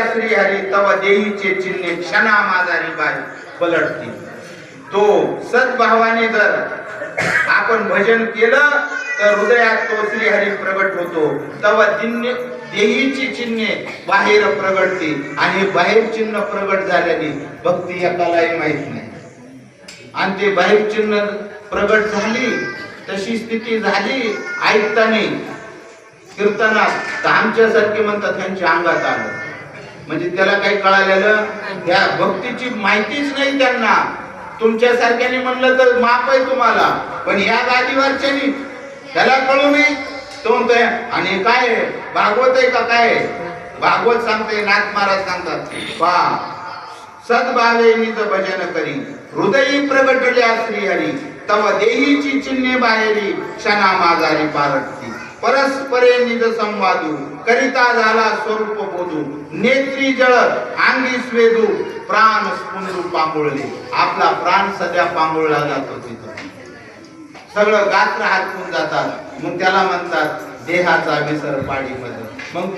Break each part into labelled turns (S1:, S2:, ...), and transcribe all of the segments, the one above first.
S1: श्रीहरी तव देहीचे चिन्हे क्षणा माझारी बाई पलटती. तो सद्भावाने जर आपण भजन केलं तर हृदयात तो श्रीहरी प्रगट होतो. तव देहीची चिन्हे बाहेर प्रगटते आणि बाहेर चिन्ह प्रगट झाल्याने भक्ती एकालाही माहित नाही. आणि ते बाहेर चिन्ह प्रगट झाली तशी स्थिती झाली ऐकताना कीर्तनात आमच्यासारखे म्हणतात त्यांच्या अंगात आलं. म्हणजे त्याला काही कळालेलं त्या भक्तीची माहितीच नाही त्यांना. तुमच्यासारख्याने म्हणलं तर माफ आहे तुम्हाला, पण या गादीवरच्यानी त्याला कळू नये. तो म्हणतोय आणि काय भागवत आहे का काय? भागवत सांगते, नाथ महाराज सांगतात पहा सद्भावे निज भजन करी हृदयी प्रगटल्या श्रीहरी तव देहीची चिन्हे बाहेरी क्षणा माझारी पारटती. परस्परे निज संवादू करिता झाला स्वरूप बोधू नेत्री जळ अंगी स्वेदू प्राण स्पुंदू पांगुळले. आपला प्राण सध्या पांगुळला जातो. तिथं सगळं गात्र हातून जातात. मग त्याला म्हणतात देहाचा विसर पाडीमध्ये. मग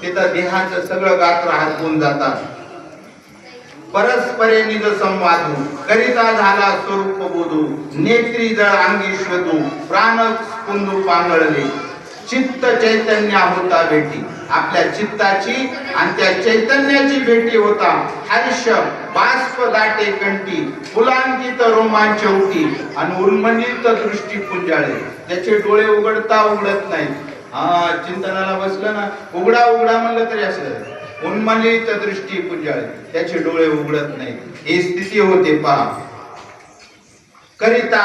S1: तिथं देहाचं सगळं गात्र हातून जातात. परस्परे निज संवादू करिता झाला स्वरूप बोधू नेत्री जळ अंगी श्वेदू प्राण स्पुंदू पांगळले. चित्त चैतन्य होता भेटी. आपल्या चित्ताची आणि त्या चैतन्याची भेटी होता. हर्ष बाष्प दाटे कंठी पुलांकित रोमांच उठी आणि उन्मलित दृष्टी पुंजाळे. त्याचे डोळे उघडता उघडत नाही. चिंतनाला बसलं ना उघडा म्हणलं तरी असं उन्मलित दृष्टी पुंजाळे. त्याचे डोळे उघडत नाही. ही स्थिती होते पहा. करिता